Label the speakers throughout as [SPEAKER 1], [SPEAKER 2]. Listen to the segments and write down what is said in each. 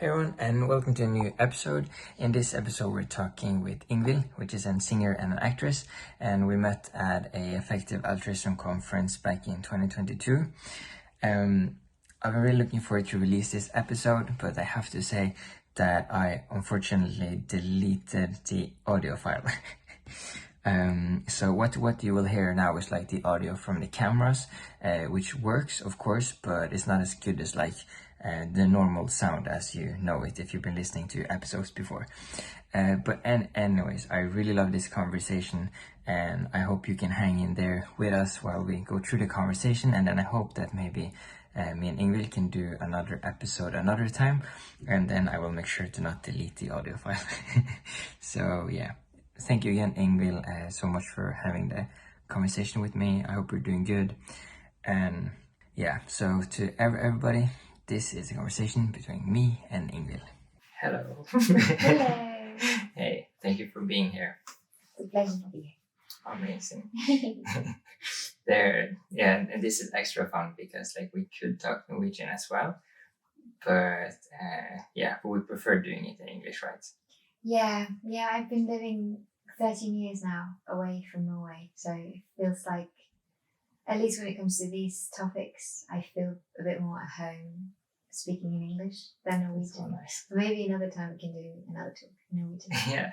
[SPEAKER 1] Hey everyone, and welcome to a new episode. In this episode, we're talking with Ingvild, which is a singer and an actress, and we met at a Effective Altruism conference back in 2022. I'm really looking forward to release this episode, but I have to say that I unfortunately deleted the audio file. So what you will hear now is like the audio from the cameras, which works, of course, but it's not as good as like the normal sound as you know it if you've been listening to episodes before. But anyways, I really love this conversation, and I hope you can hang in there with us while we go through the conversation, and then I hope that maybe me and Ingvild can do another episode another time, and then I will make sure to not delete the audio file. So yeah. Thank you again, Ingvild, so much for having the conversation with me. I hope you're doing good. And yeah, so to everybody, this is a conversation between me and Ingvild. Hello.
[SPEAKER 2] Hello.
[SPEAKER 1] Hey, thank you for being here.
[SPEAKER 2] It's a pleasure to be
[SPEAKER 1] Amazing.
[SPEAKER 2] here.
[SPEAKER 1] And this is extra fun because like we could talk Norwegian as well, but we prefer doing it in English, right?
[SPEAKER 2] Yeah, I've been living 13 years now away from Norway, so it feels like, at least when it comes to these topics, I feel a bit more at home speaking in English than Norwegian.
[SPEAKER 1] So nice.
[SPEAKER 2] But maybe another time we can do another talk in Norwegian.
[SPEAKER 1] Yeah,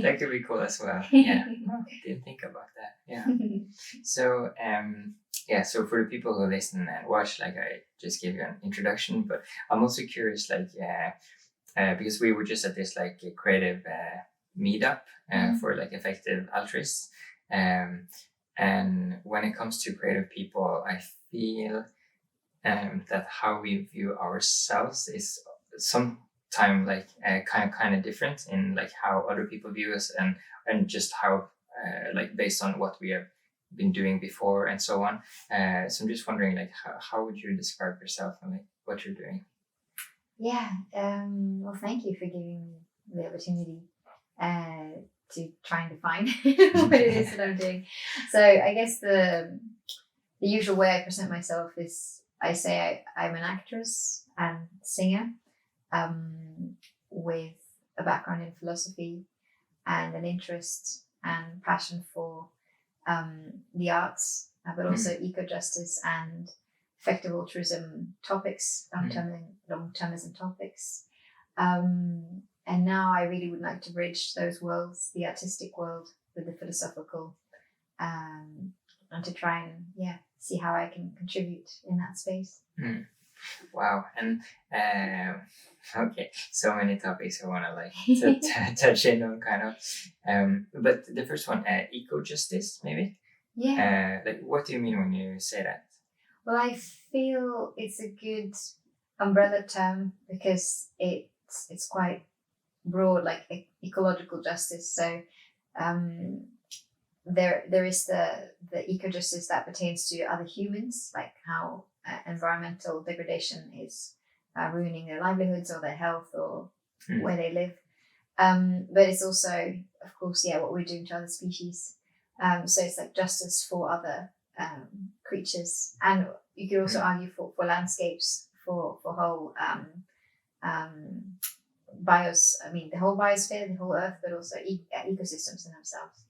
[SPEAKER 1] that could be cool as well. Yeah, didn't think about that. Yeah. So so for the people who listen and watch, like I just gave you an introduction, but I'm also curious, like because we were just at this like creative meetup for like effective altruists, and when it comes to creative people, I feel that how we view ourselves is sometimes like kind of different in like how other people view us, and just how like based on what we have been doing before and so on. So I'm just wondering, like how would you describe yourself and like what you're doing?
[SPEAKER 2] Yeah, well, thank you for giving me the opportunity to try and define what it is that I'm doing. So I guess the usual way I present myself is I say I'm an actress and singer with a background in philosophy and an interest and passion for the arts, but also ecojustice and effective altruism topics, long-termism topics. And now I really would like to bridge those worlds, the artistic world with the philosophical, and to try and see how I can contribute in that space.
[SPEAKER 1] Wow. And okay, so many topics I want to like touch in on kind of. But the first one, Ecojustice, maybe?
[SPEAKER 2] Yeah.
[SPEAKER 1] Like what do you mean when you say that?
[SPEAKER 2] Well, I feel it's a good umbrella term because it's quite broad, like ecological justice. So there is the ecojustice that pertains to other humans, like how environmental degradation is ruining their livelihoods or their health or where they live. But it's also, of course, what we're doing to other species. So it's like justice for other creatures, and you could also argue for landscapes, for whole the whole biosphere, the whole earth, but also ecosystems in themselves.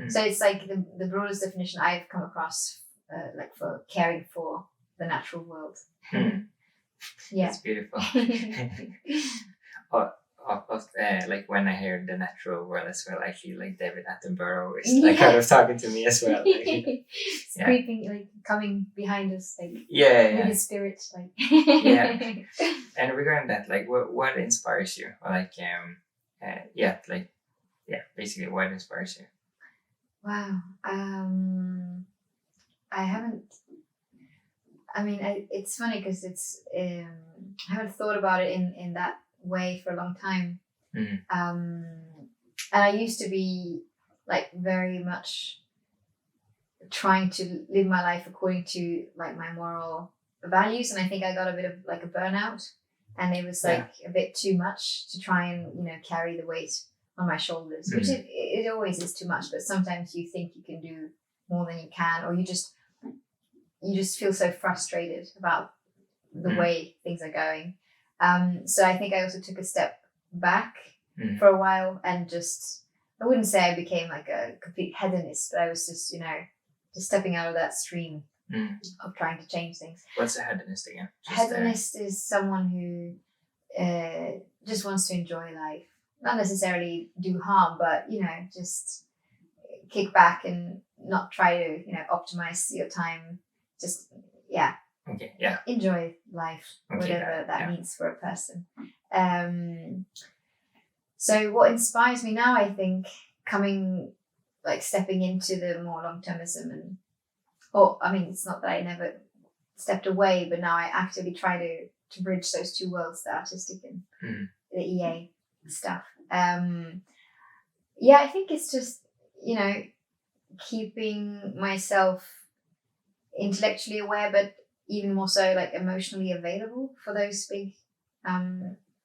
[SPEAKER 2] So it's like the broadest definition I've come across, like for caring for the natural world. Yeah,
[SPEAKER 1] it's beautiful. Like when I hear the natural world as well, I feel like David Attenborough is like kind of talking to me as well. Like,
[SPEAKER 2] it's creeping, like coming behind us, like
[SPEAKER 1] with
[SPEAKER 2] his spirit, like.
[SPEAKER 1] And regarding that, like what inspires you? Or like basically what inspires you?
[SPEAKER 2] Wow. I haven't. I mean, it's funny because it's. I haven't thought about it in that way for a long time. And I used to be like very much trying to live my life according to like my moral values, and I think I got a bit of like a burnout, and it was like a bit too much to try and carry the weight on my shoulders, which it always is too much, but sometimes you think you can do more than you can, or you just feel so frustrated about the way things are going. So I think I also took a step back
[SPEAKER 1] Mm.
[SPEAKER 2] for a while and just, I wouldn't say I became like a complete hedonist, but I was just, just stepping out of that stream of trying to change things.
[SPEAKER 1] What's a hedonist again?
[SPEAKER 2] Hedonist is someone who just wants to enjoy life, not necessarily do harm, but just kick back and not try to optimize your time. Just enjoy life, whatever that means for a person. So what inspires me now, I think, stepping into the more long-termism it's not that I never stepped away, but now I actively try to bridge those two worlds, the artistic and the EA stuff. I think it's just, keeping myself intellectually aware, but even more so like emotionally available for those big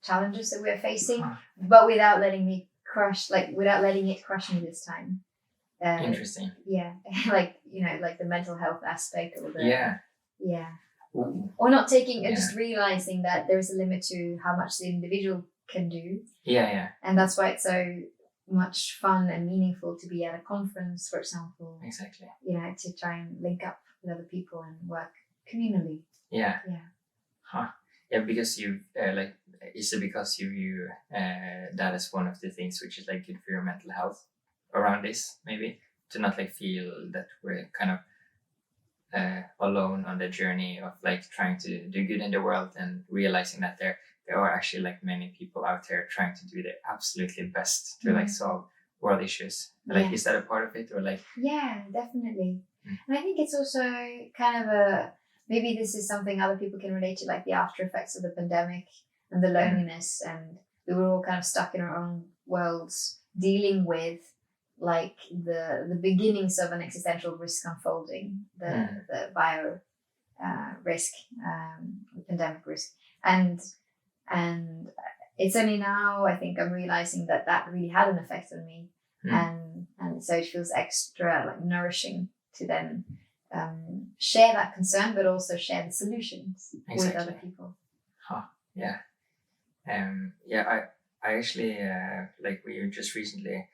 [SPEAKER 2] challenges that we're facing, but without letting it crush me this time.
[SPEAKER 1] Interesting.
[SPEAKER 2] Yeah, like the mental health aspect, or the
[SPEAKER 1] Ooh.
[SPEAKER 2] or not taking and just realizing that there is a limit to how much the individual can do. And that's why it's so much fun and meaningful to be at a conference, for example.
[SPEAKER 1] Exactly.
[SPEAKER 2] To try and link up with other people and work communally.
[SPEAKER 1] Yeah. Because you is it because you that is one of the things which is like good for your mental health around this, maybe, to not like feel that we're kind of alone on the journey of like trying to do good in the world, and realizing that there are actually like many people out there trying to do their absolutely best to like solve world issues. Like, is that a part of it, or like? Yeah,
[SPEAKER 2] definitely. And I think it's also kind of maybe this is something other people can relate to, like the after effects of the pandemic and the loneliness, and we were all kind of stuck in our own worlds, dealing with like the beginnings of an existential risk unfolding, the bio risk, the pandemic risk, and it's only now I think I'm realizing that really had an effect on me, and so it feels extra like nourishing to then share that concern, but also share the solutions with other people.
[SPEAKER 1] I actually like we just recently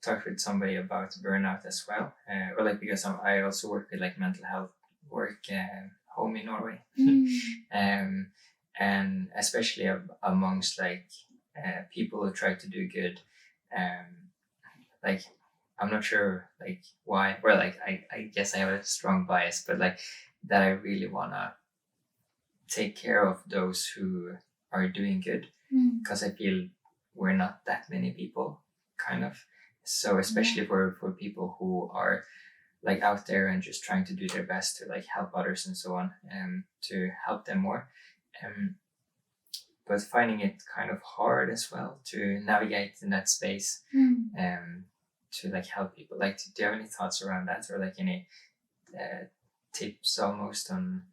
[SPEAKER 1] talked with somebody about burnout as well, or like because I also work with like mental health work home in Norway, and especially amongst like people who try to do good, like I'm not sure like why, or like I guess I have a strong bias, but like that I really wanna take care of those who are doing good, because I feel we're not that many people, kind of. So especially for people who are like out there and just trying to do their best to like help others and so on, to help them more. But finding it kind of hard as well to navigate in that space, to like help people. Like, do you have any thoughts around that, or like any tips almost on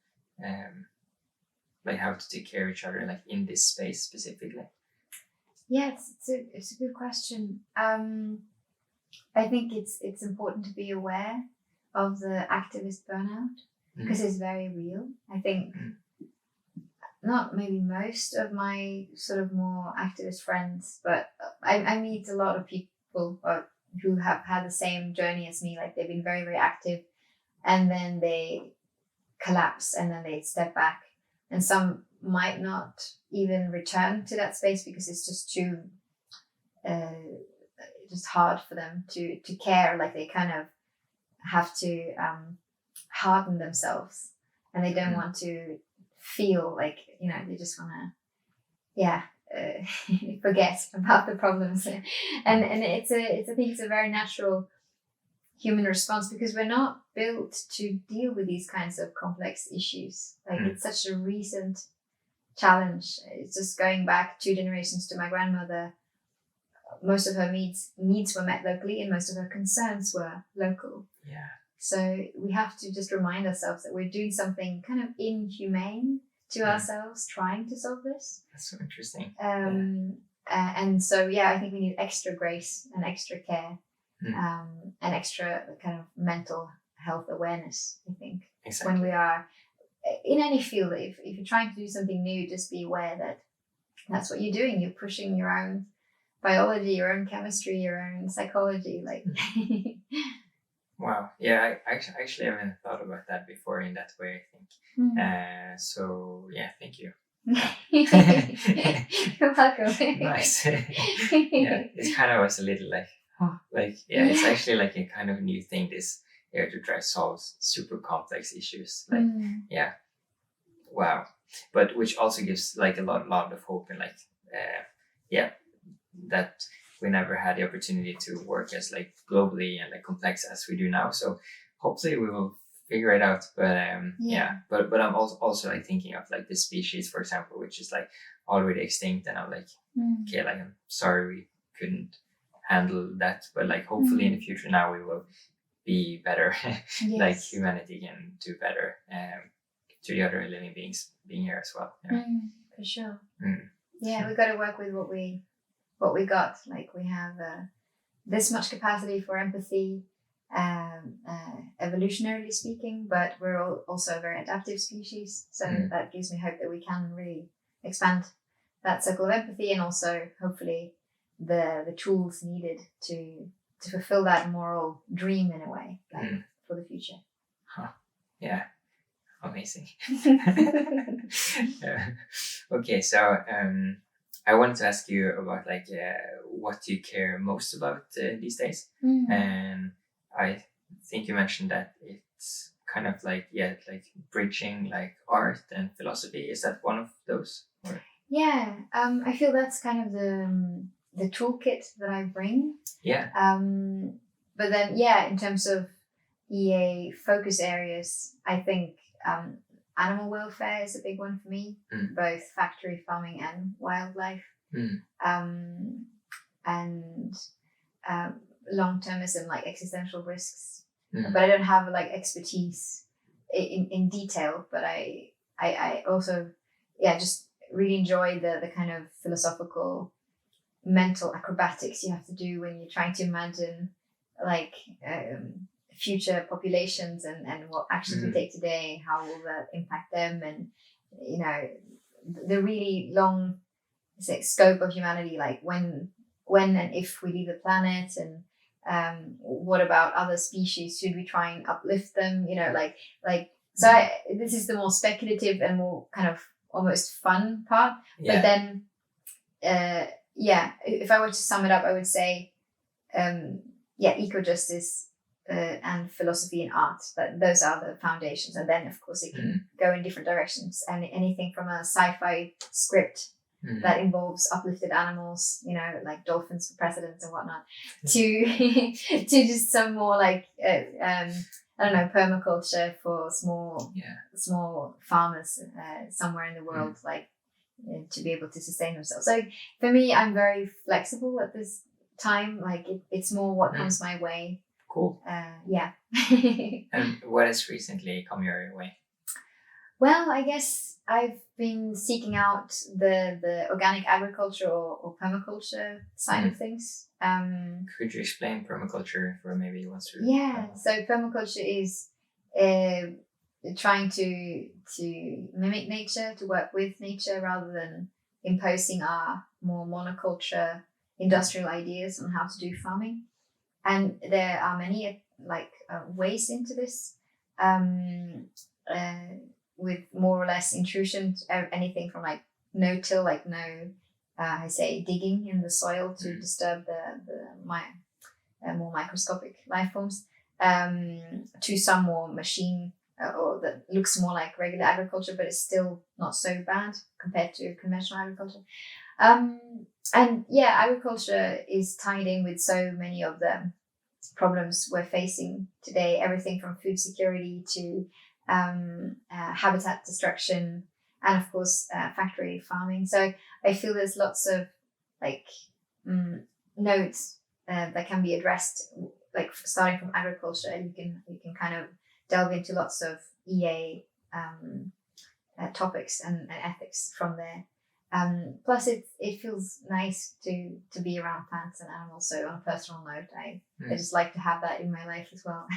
[SPEAKER 1] like how to take care of each other, like in this space specifically?
[SPEAKER 2] Yes, it's a good question. I think it's important to be aware of the activist burnout, because it's very real. I think not maybe most of my sort of more activist friends, but I meet a lot of people who have had the same journey as me. Like they've been very, very active, and then they collapse, and then they step back, and some might not even return to that space because it's just too just hard for them to care. Like they kind of have to harden themselves, and they don't want to feel like, they just want to forget about the problems, and it's I think it's a very natural human response, because we're not built to deal with these kinds of complex issues. Like it's such a recent challenge. It's just going back 2 generations to my grandmother. Most of her needs were met locally, and most of her concerns were local.
[SPEAKER 1] Yeah.
[SPEAKER 2] So we have to just remind ourselves that we're doing something kind of inhumane to ourselves, trying to solve this.
[SPEAKER 1] That's so interesting.
[SPEAKER 2] And so, I think we need extra grace and extra care, and extra kind of mental health awareness, I think.
[SPEAKER 1] Exactly.
[SPEAKER 2] When we are in any field, if you're trying to do something new, just be aware that that's what you're doing. You're pushing your own biology, your own chemistry, your own psychology. Like,
[SPEAKER 1] wow, yeah, I actually haven't thought about that before in that way, I think. So yeah, thank you.
[SPEAKER 2] You're welcome.
[SPEAKER 1] Nice. Yeah, it kind of was a little it's actually like a kind of new thing, this here to try to solve super complex issues. Like, yeah, wow. But which also gives like a lot of hope and like, that we never had the opportunity to work as like globally and like complex as we do now. So hopefully we will figure it out. But but I'm also like thinking of like this species, for example, which is like already extinct, and I'm like, okay, like I'm sorry we couldn't handle that, but like hopefully in the future now we will be better. Like humanity can do better to the other living beings being here as well.
[SPEAKER 2] For sure. Yeah, we've got to work with what we got. Like, we have this much capacity for empathy, evolutionarily speaking, but we're also a very adaptive species. So that gives me hope that we can really expand that circle of empathy, and also hopefully the tools needed to fulfill that moral dream in a way, like for the future.
[SPEAKER 1] Yeah, amazing. Okay, so I wanted to ask you about like what do you care most about these days, and I think you mentioned that it's kind of like like bridging like art and philosophy. Is that one of those? Or?
[SPEAKER 2] Yeah, I feel that's kind of the toolkit that I bring.
[SPEAKER 1] Yeah.
[SPEAKER 2] But then, in terms of EA focus areas, I think animal welfare is a big one for me, both factory farming and wildlife. And long-termism, like existential risks. But I don't have like expertise in detail, but I also just really enjoy the kind of philosophical mental acrobatics you have to do when you're trying to imagine like future populations and what actions we take today, how will that impact them, and the really long scope of humanity, like when and if we leave the planet, and what about other species, should we try and uplift them, so this is the more speculative and more kind of almost fun part. But then if I were to sum it up, I would say ecojustice and philosophy and art, that those are the foundations, and then of course it can go in different directions, and anything from a sci-fi script that involves uplifted animals, like dolphins for presidents and whatnot, to just some more like I don't know, permaculture for small farmers somewhere in the world, like to be able to sustain themselves. So for me, I'm very flexible at this time. Like it's more what comes my way.
[SPEAKER 1] Cool. And what has recently come your way?
[SPEAKER 2] Well, I guess I've been seeking out the organic agriculture or permaculture side of things.
[SPEAKER 1] Could you explain permaculture for maybe who wants to?
[SPEAKER 2] So permaculture is trying to mimic nature, to work with nature rather than imposing our more monoculture industrial ideas on how to do farming. And there are many ways into this, with more or less intrusion, anything from like no-till, like no, digging in the soil to disturb the more microscopic life forms, to some more machine or that looks more like regular agriculture, but it's still not so bad compared to conventional agriculture. Agriculture is tied in with so many of the problems we're facing today, everything from food security to habitat destruction, and of course factory farming. So I feel there's lots of nodes that can be addressed, like starting from agriculture. You can kind of delve into lots of EA topics and ethics from there. Plus, it feels nice to be around plants and animals. So on a personal note, I just like to have that in my life as well.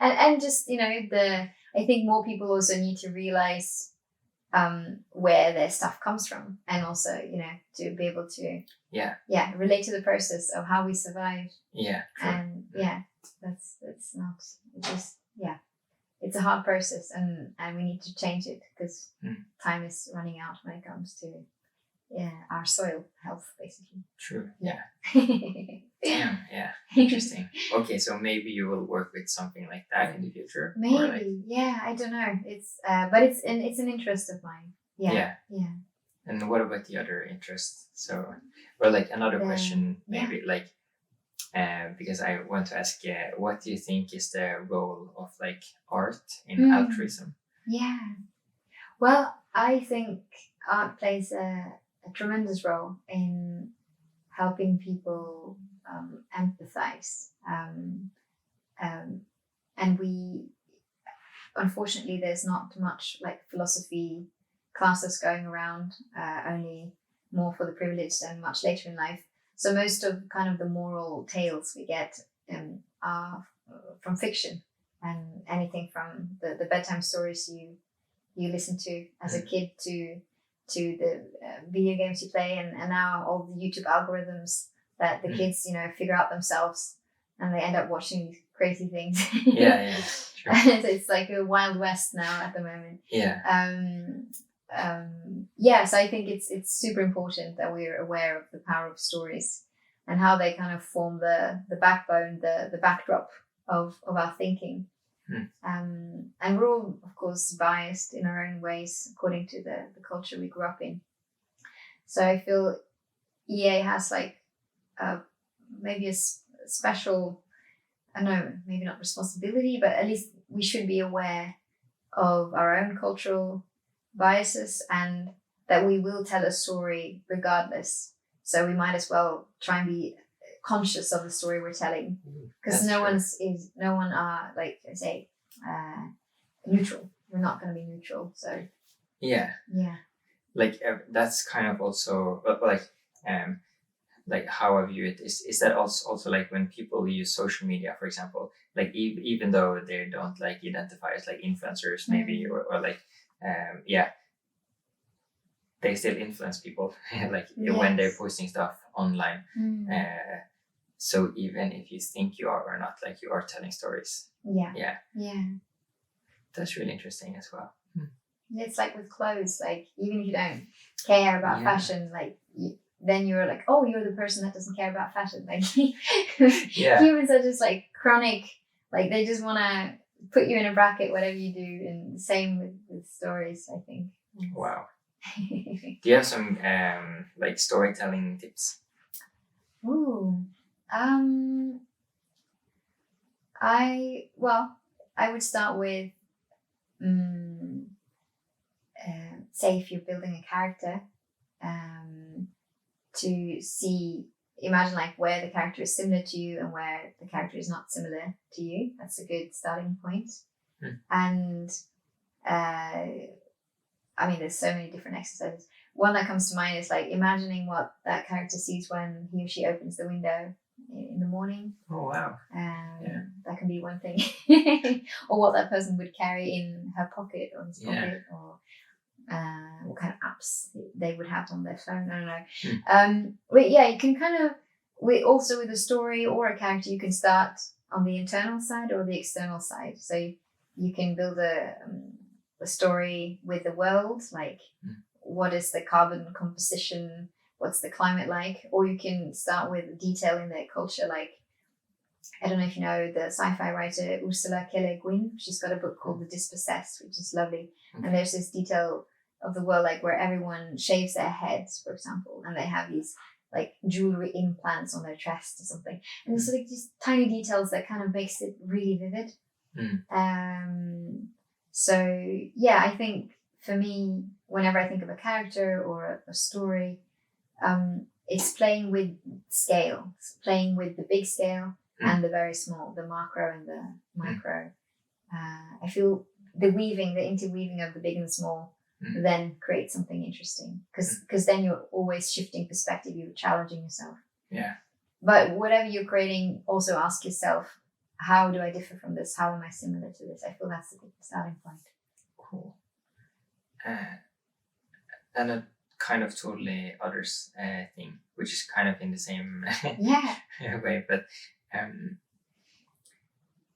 [SPEAKER 2] and just I think more people also need to realize where their stuff comes from, and also to be able to relate to the process of how we survived.
[SPEAKER 1] Yeah, true.
[SPEAKER 2] And that's not just it's a hard process, and we need to change it because time is running out when it comes to our soil health, basically.
[SPEAKER 1] True. Yeah. Damn. Yeah. Interesting. Okay, so maybe you will work with something like that in the future.
[SPEAKER 2] Maybe. Yeah. I don't know. It's but it's an interest of mine. Yeah. Yeah.
[SPEAKER 1] And what about the other interests? So, or like another question, maybe like. Because I want to ask, what do you think is the role of like art in altruism?
[SPEAKER 2] Yeah, well, I think art plays a tremendous role in helping people empathize, and we unfortunately there's not much like philosophy classes going around, only more for the privileged and much later in life. So most of kind of the moral tales we get are from fiction, and anything from the bedtime stories you listen to as a kid to the video games you play, and now all the YouTube algorithms that the kids figure out themselves, and they end up watching these crazy things.
[SPEAKER 1] Yeah, sure.
[SPEAKER 2] It's like a Wild West now at the moment. So I think it's super important that we're aware of the power of stories and how they kind of form the backbone, the backdrop of our thinking. And we're all, of course, biased in our own ways according to the culture we grew up in. So I feel EA has like maybe a special, I don't know, maybe not responsibility, but at least we should be aware of our own cultural biases, and that we will tell a story regardless. So we might as well try and be conscious of the story we're telling, because no one are like I say neutral. We're not going to be neutral. So
[SPEAKER 1] like that's kind of also like how I view it is that also like when people use social media, for example, like even though they don't like identify as like influencers maybe or like they still influence people like when they're posting stuff online. So even if you think you are or not, like you are telling stories. Yeah. That's really interesting as well.
[SPEAKER 2] It's like with clothes, like even if you don't care about fashion, like then you're like, oh, you're the person that doesn't care about fashion. Like humans are just like chronic, like they just want to put you in a bracket, whatever you do. And the same with stories, I think.
[SPEAKER 1] Wow. Do you have some like storytelling tips?
[SPEAKER 2] Ooh, I would start with say if you're building a character, to imagine like where the character is similar to you and where the character is not similar to you. That's a good starting point. And I mean, there's so many different exercises. One that comes to mind is like imagining what that character sees when he or she opens the window in the morning.
[SPEAKER 1] Oh, wow.
[SPEAKER 2] That can be one thing. Or what that person would carry in her pocket or his pocket, or what kind of apps they would have on their phone. I don't know. But yeah, you can kind of, also with a story or a character, you can start on the internal side or the external side. So you can build a story with the world, like what is the carbon composition, what's the climate like, or you can start with detailing their culture. Like, I don't know if you know the sci-fi writer Ursula K. Le Guin. She's got a book called The Dispossessed, which is lovely. And there's this detail of the world, like where everyone shaves their heads, for example, and they have these like jewelry implants on their chest or something. And it's like these tiny details that kind of makes it really vivid. So yeah, I think for me, whenever I think of a character or a story, it's playing with scale. It's playing with the big scale and the very small, the macro and the micro. I feel the interweaving of the big and the small then create something interesting. Because then you're always shifting perspective, you're challenging yourself.
[SPEAKER 1] Yeah.
[SPEAKER 2] But whatever you're creating, also ask yourself, how do I differ from this? How am I similar to this? I feel that's the starting point.
[SPEAKER 1] Cool. And a kind of totally others thing, which is kind of in the same way, but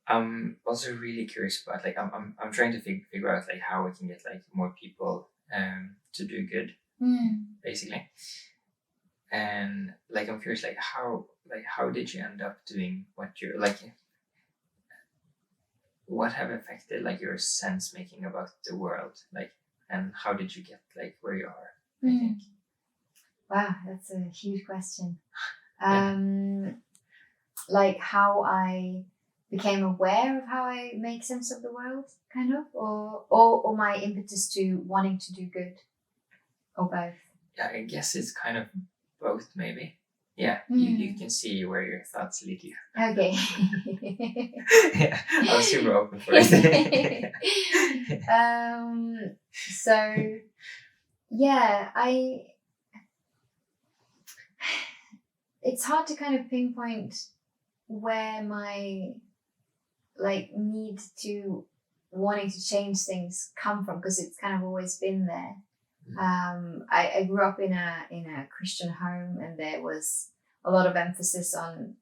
[SPEAKER 1] I'm also really curious about, like, I'm trying to figure out like how we can get like more people to do good, basically. And like I'm curious, like how did you end up doing what you're like? What have affected like your sense making about the world, like, and how did you get like where you are? I think.
[SPEAKER 2] Wow, that's a huge question. Like how I became aware of how I make sense of the world, kind of, or my impetus to wanting to do good, or both.
[SPEAKER 1] Yeah, I guess it's kind of both, maybe. Yeah, you can see where your thoughts lead you.
[SPEAKER 2] Okay.
[SPEAKER 1] Yeah, I was super open for it.
[SPEAKER 2] So, yeah, it's hard to kind of pinpoint where my like need to wanting to change things come from, because it's kind of always been there. I grew up in a Christian home, and there was a lot of emphasis on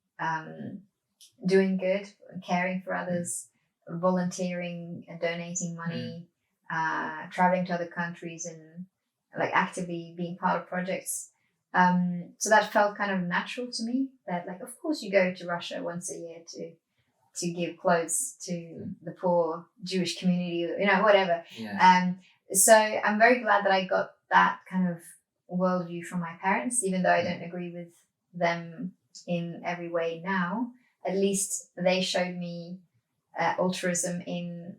[SPEAKER 2] doing good, caring for others, volunteering and donating money, traveling to other countries, and like actively being part of projects. So that felt kind of natural to me, that like, of course you go to Russia once a year to give clothes to the poor Jewish community, whatever.
[SPEAKER 1] Yeah.
[SPEAKER 2] So I'm very glad that I got that kind of worldview from my parents, even though I don't agree with them in every way now. At least they showed me altruism in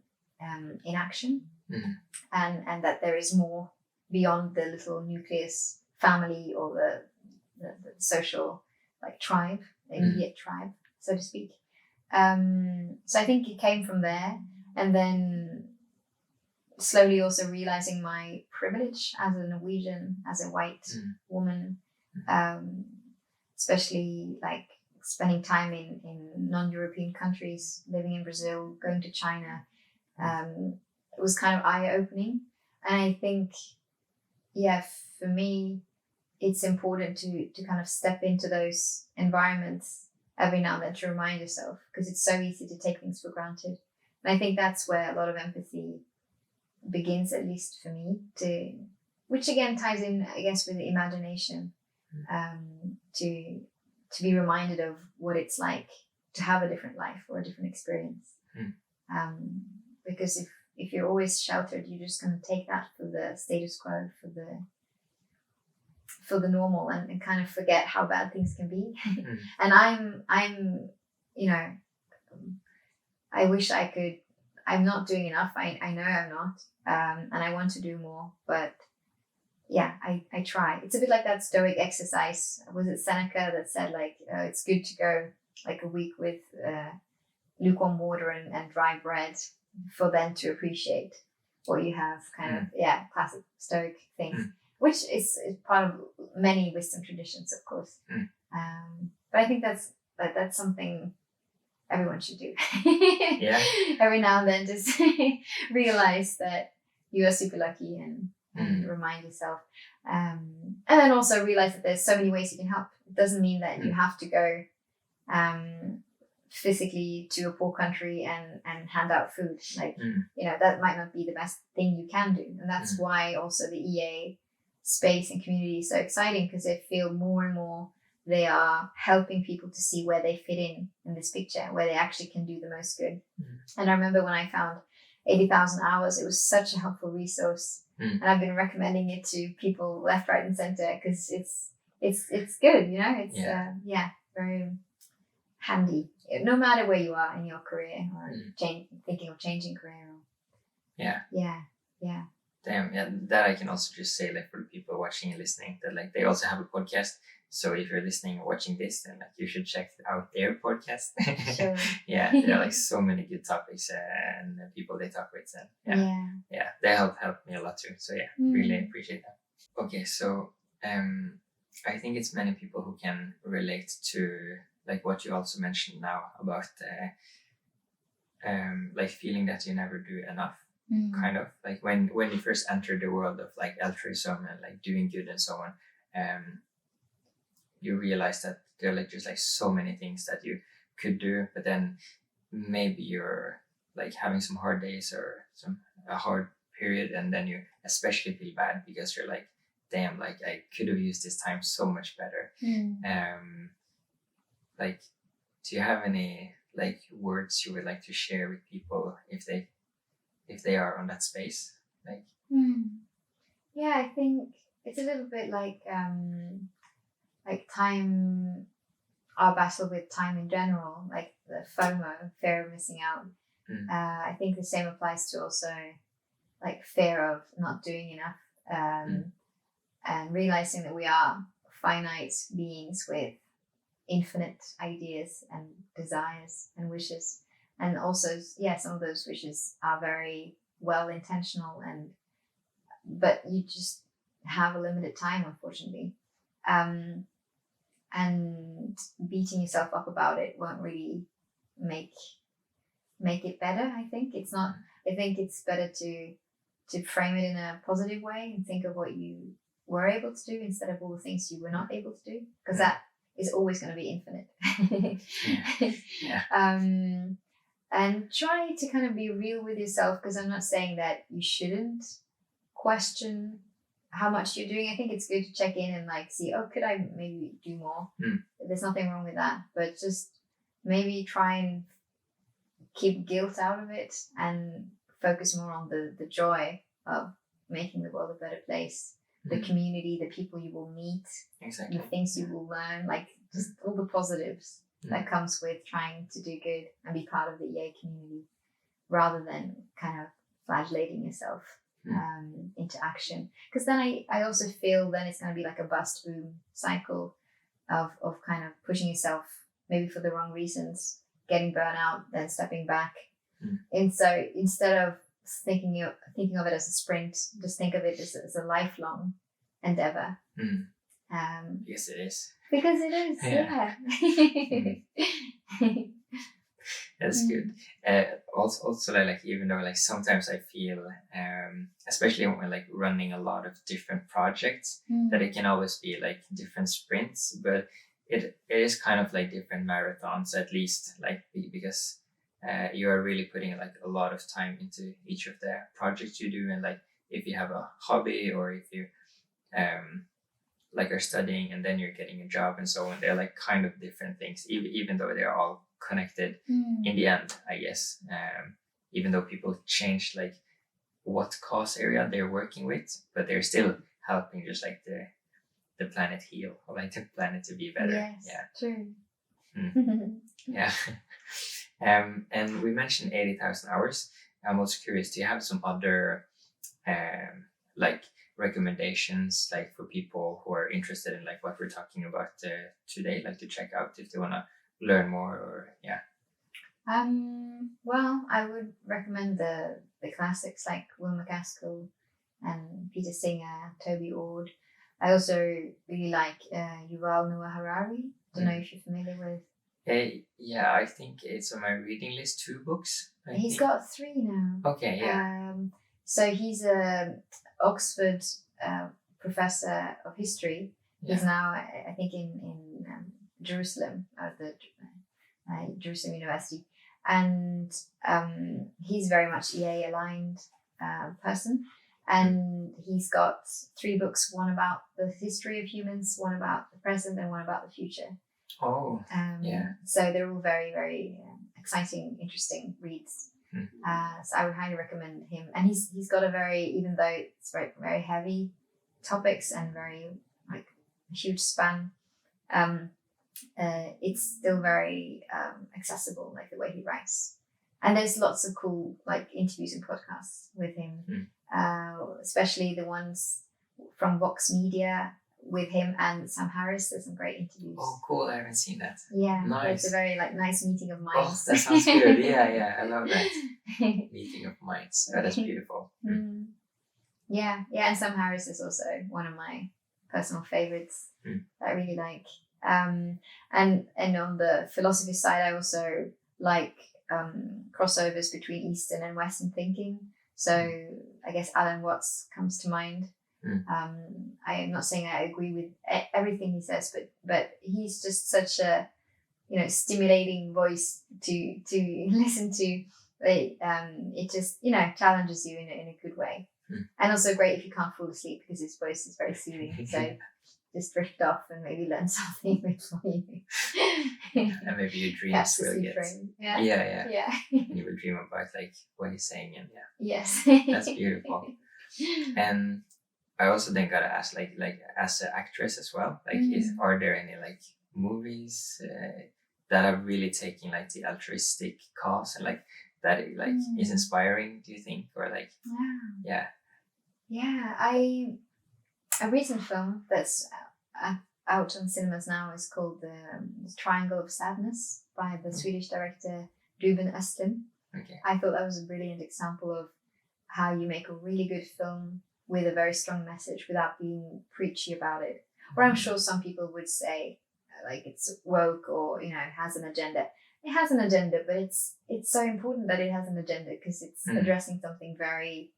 [SPEAKER 2] action, and that there is more beyond the little nucleus family or the social like tribe, immediate tribe, so to speak. So I think it came from there, and then slowly also realizing my privilege as a Norwegian, as a white woman, especially like spending time in non-European countries, living in Brazil, going to China. It was kind of eye-opening. And I think, for me, it's important to kind of step into those environments every now and then to remind yourself, because it's so easy to take things for granted. And I think that's where a lot of empathy begins, at least for me, which again ties in, I guess, with the imagination, to be reminded of what it's like to have a different life or a different experience. Because if you're always sheltered, you're just going to take that for the status quo, for the normal, and kind of forget how bad things can be. And I'm I wish I could. I'm not doing enough. I know I'm not, and I want to do more. But yeah, I try. It's a bit like that Stoic exercise. Was it Seneca that said like it's good to go like a week with lukewarm water and dry bread, for then to appreciate what you have. Kind of classic Stoic things, which is part of many wisdom traditions, of course. But I think that's something everyone should do. Every now and then, just realize that you are super lucky, and remind yourself. And then also realize that there's so many ways you can help. It doesn't mean that you have to go physically to a poor country and hand out food. Like, that might not be the best thing you can do. And that's why also the EA space and community is so exciting, because I feel more and more they are helping people to see where they fit in this picture, where they actually can do the most good. And I remember when I found 80,000 Hours, it was such a helpful resource. And I've been recommending it to people left, right, and center, because it's good, it's very handy, no matter where you are in your career, or thinking of changing career.
[SPEAKER 1] Damn, yeah, that I can also just say, like, for the people watching and listening, that like they also have a podcast. So if you're listening or watching this, then like you should check out their podcast.
[SPEAKER 2] Sure.
[SPEAKER 1] Yeah, there are like so many good topics and people they talk with, and yeah, they helped me a lot too. So yeah, really appreciate that. Okay, so I think it's many people who can relate to like what you also mentioned now about like feeling that you never do enough. Kind of like when you first enter the world of like altruism and like doing good and so on, you realize that there are like just like so many things that you could do, but then maybe you're like having some hard days or a hard period, and then you especially feel bad because you're like, damn, like I could have used this time so much better. Like, do you have any like words you would like to share with people if they are on that space? Like,
[SPEAKER 2] yeah, I think it's a little bit like time, our battle with time in general, like the FOMO, fear of missing out. I think the same applies to also like fear of not doing enough, and realizing that we are finite beings with infinite ideas and desires and wishes. And also, yeah, some of those wishes are very well intentional, but you just have a limited time, unfortunately. And beating yourself up about it won't really make it better. I think it's not. I think it's better to frame it in a positive way and think of what you were able to do instead of all the things you were not able to do, because that is always going to be infinite. And try to kind of be real with yourself, because I'm not saying that you shouldn't question how much you're doing. I think it's good to check in and like see, oh, could I maybe do more? There's nothing wrong with that, but just maybe try and keep guilt out of it and focus more on the joy of making the world a better place, the community, the people you will meet,
[SPEAKER 1] exactly,
[SPEAKER 2] the things you will learn, like just all the positives that comes with trying to do good and be part of the EA community, rather than kind of flagellating yourself into action. Because then I also feel then it's going to be like a bust boom cycle of kind of pushing yourself maybe for the wrong reasons, getting burnout, then stepping back. And so instead of thinking of it as a sprint, just think of it as a lifelong endeavor.
[SPEAKER 1] Yes, it is.
[SPEAKER 2] Because it is, yeah.
[SPEAKER 1] That's good. Also, like even though like sometimes I feel, especially when we're like running a lot of different projects, that it can always be like different sprints, but it is kind of like different marathons, at least, like because you are really putting like a lot of time into each of the projects you do, and like if you have a hobby or if you like are studying and then you're getting a job and so on, they're like kind of different things, even though they're all connected in the end, I guess. Even though people change like what cause area they're working with, but they're still helping just like the planet heal, or like the planet to be better.
[SPEAKER 2] Yes,
[SPEAKER 1] yeah,
[SPEAKER 2] true.
[SPEAKER 1] Yeah. And we mentioned 80,000 hours. I'm also curious, do you have some other like recommendations, like for people who are interested in like what we're talking about today, like to check out if they want to learn more, or
[SPEAKER 2] well, I would recommend the classics like Will MacAskill and Peter Singer, Toby Ord. I also really like Yuval Noah Harari. Don't know if you're familiar with.
[SPEAKER 1] Yeah, I think it's on my reading list, 2 books.
[SPEAKER 2] He's got 3 now.
[SPEAKER 1] Okay, yeah.
[SPEAKER 2] So he's a Oxford professor of history. Yeah. He's now, I think, in Jerusalem, at the Jerusalem University, and he's very much EA aligned person. And he's got 3 books: one about the history of humans, one about the present, and one about the future.
[SPEAKER 1] Oh, yeah.
[SPEAKER 2] So they're all very, very exciting, interesting reads. So I would highly recommend him. And he's got a very, even though it's very, very heavy topics and very like huge span, it's still very accessible, like the way he writes. And there's lots of cool like interviews and podcasts with him. especially the ones from Vox Media with him and Sam Harris. There's some great interviews.
[SPEAKER 1] Oh, cool! I haven't seen that.
[SPEAKER 2] Yeah,
[SPEAKER 1] Nice.
[SPEAKER 2] It's a very nice meeting of minds.
[SPEAKER 1] Oh, that sounds good. Yeah, I love that meeting of minds. Oh, that's beautiful.
[SPEAKER 2] Yeah, and Sam Harris is also one of my personal favorites that I really like. And on the philosophy side, I also like crossovers between Eastern and Western thinking. So I guess Alan Watts comes to mind. I am not saying I agree with everything he says, but he's just such a stimulating voice to listen to. It just challenges you in a good way, and also great if you can't fall asleep because his voice is very soothing. So just drift off and maybe learn something before you.
[SPEAKER 1] And maybe your dreams will get.
[SPEAKER 2] Yeah.
[SPEAKER 1] You will dream about like what he's saying, and
[SPEAKER 2] Yes.
[SPEAKER 1] That's beautiful. And I also then gotta ask, like as an actress as well, like are there any like movies that are really taking like the altruistic cause and like that is inspiring? Do you think, or like
[SPEAKER 2] a recent film that's out on cinemas now is called The Triangle of Sadness by the Swedish director Ruben Östlund.
[SPEAKER 1] Okay.
[SPEAKER 2] I thought that was a brilliant example of how you make a really good film with a very strong message without being preachy about it. Or I'm sure some people would say like it's woke or it has an agenda. It has an agenda, but it's so important that it has an agenda because it's addressing something very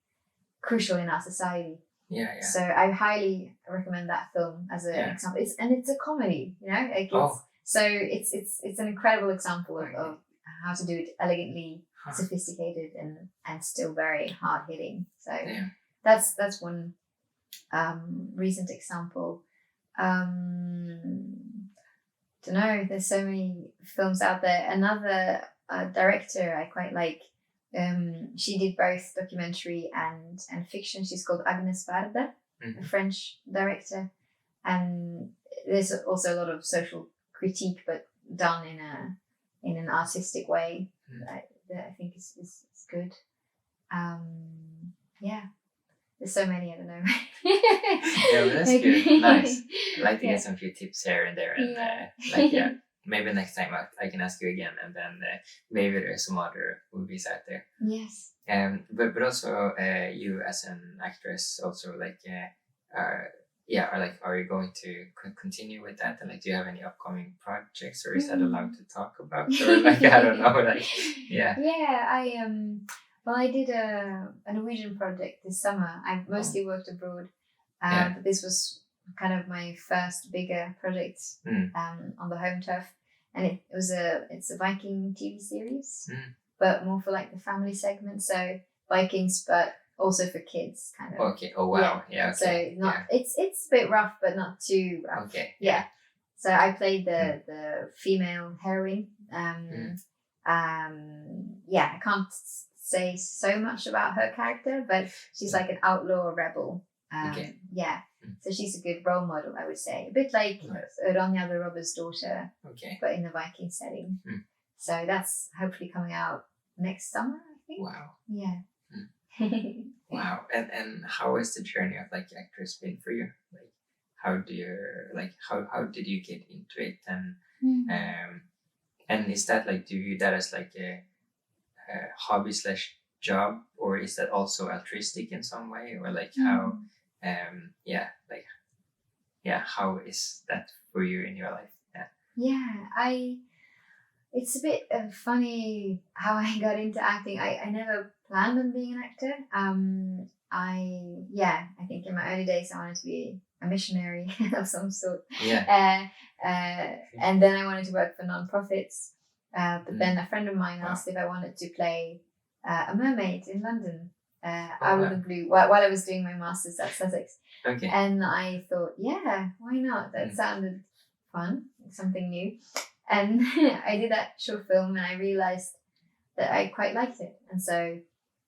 [SPEAKER 2] crucial in our society.
[SPEAKER 1] Yeah.
[SPEAKER 2] So I highly recommend that film as an example. It's a comedy, so it's an incredible example of how to do it elegantly, sophisticated, and still very hard hitting. So that's one recent example. Don't know. There's so many films out there. Another director I quite like. She did both documentary and fiction. She's called Agnes Varda, a French director, and there's also a lot of social critique, but done in an artistic way that I think is good. There's so many, I don't know.
[SPEAKER 1] Yeah, but that's good. Nice. I'd like to get some few tips here and there, and maybe next time I can ask you again, and then maybe there's some other movies out there.
[SPEAKER 2] Yes.
[SPEAKER 1] But also you as an actress also are you going to continue with that, and do you have any upcoming projects, or is that allowed to talk about, or I don't know,
[SPEAKER 2] I did a Norwegian project this summer. I've mostly worked abroad, but this was kind of my first bigger project on the home turf, and it's a Viking TV series, but more for the family segment. So Vikings, but also for kids, kind of.
[SPEAKER 1] Okay. Oh wow. Yeah. Okay.
[SPEAKER 2] So it's a bit rough, but not too rough.
[SPEAKER 1] Okay.
[SPEAKER 2] Yeah. So I played the female heroine. I can't say so much about her character, but she's like an outlaw rebel. So she's a good role model, I would say. A bit like Ronja the Robber's Daughter, but in the Viking setting. So that's hopefully coming out next summer, I think.
[SPEAKER 1] Wow.
[SPEAKER 2] Yeah.
[SPEAKER 1] Wow. And how has the journey of actress been for you? How do you how did you get into it, and is that do you view that as a hobby / job, or is that also altruistic in some way, or how how is that for you in your life?
[SPEAKER 2] It's a bit funny how I got into acting. I never planned on being an actor. I think in my early days I wanted to be a missionary of some sort. And then I wanted to work for non-profits. But then a friend of mine asked if I wanted to play a mermaid in London out of the blue while I was doing my master's at Sussex.
[SPEAKER 1] Okay.
[SPEAKER 2] And I thought, why not? That sounded fun, something new. And I did that short film, and I realized that I quite liked it. And so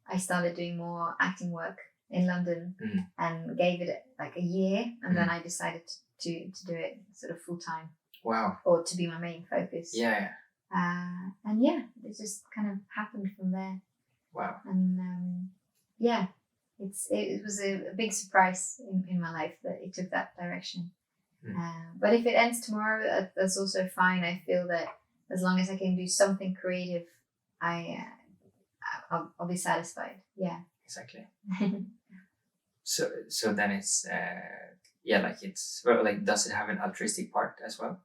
[SPEAKER 2] I started doing more acting work in London and gave it a year. And then I decided to do it sort of full time.
[SPEAKER 1] Wow.
[SPEAKER 2] Or to be my main focus.
[SPEAKER 1] Yeah.
[SPEAKER 2] And it just kind of happened from there.
[SPEAKER 1] Wow.
[SPEAKER 2] And it was a big surprise in my life that it took that direction. But if it ends tomorrow, that's also fine. I feel that as long as I can do something creative, I'll be satisfied. Yeah.
[SPEAKER 1] Exactly. So then it's like it's like, does it have an altruistic part as well?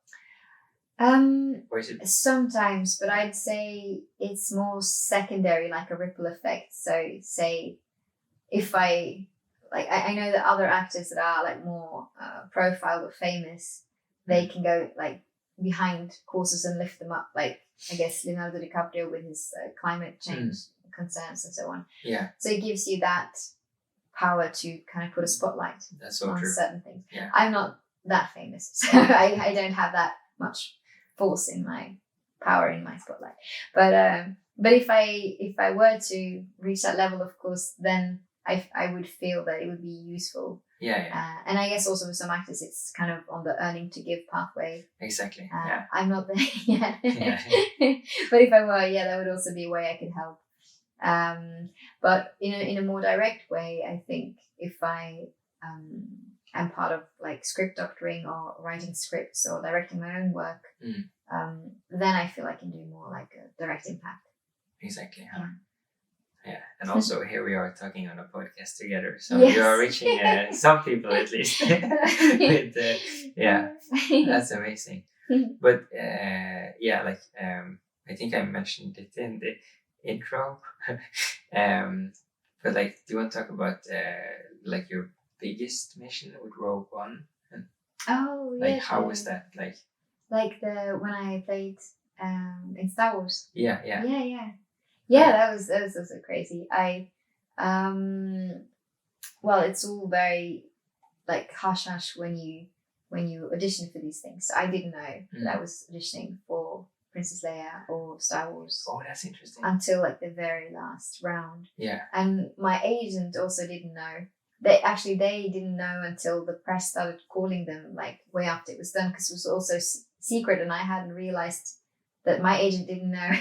[SPEAKER 1] Or is it
[SPEAKER 2] Sometimes, but I'd say it's more secondary, like a ripple effect. So say if I know that other actors that are like more profile or famous, they can go like behind causes and lift them up. Like I guess Leonardo DiCaprio with his climate change concerns and so on.
[SPEAKER 1] Yeah.
[SPEAKER 2] So it gives you that power to kind of put a spotlight on certain things.
[SPEAKER 1] Yeah.
[SPEAKER 2] I'm not that famous, so I don't have that much force in my power in my spotlight. But if I were to reach that level, of course, then I would feel that it would be useful.
[SPEAKER 1] Yeah.
[SPEAKER 2] And I guess also with some actors, it's kind of on the earning to give pathway.
[SPEAKER 1] Exactly.
[SPEAKER 2] I'm not there yet. But if I were, that would also be a way I could help. But in a more direct way, I think if I am part of like script doctoring or writing scripts or directing my own work, then I feel I can do more like a direct impact.
[SPEAKER 1] Exactly.
[SPEAKER 2] Yeah.
[SPEAKER 1] And also here we are talking on a podcast together, so
[SPEAKER 2] yes.
[SPEAKER 1] you are reaching some people at least. With, that's amazing. But I think I mentioned it in the intro. But like, do you want to talk about like your biggest mission with Rogue One? And, like how was that like?
[SPEAKER 2] Like when I played in Star Wars.
[SPEAKER 1] Yeah.
[SPEAKER 2] Yeah, that was also crazy. Well, it's all very like hush when you audition for these things. So I didn't know that I was auditioning for Princess Leia or Star Wars.
[SPEAKER 1] Oh, that's interesting.
[SPEAKER 2] Until like the very last round.
[SPEAKER 1] Yeah.
[SPEAKER 2] And my agent also didn't know. They didn't know until the press started calling them like way after it was done, because it was also secret, and I hadn't realized that my agent didn't know.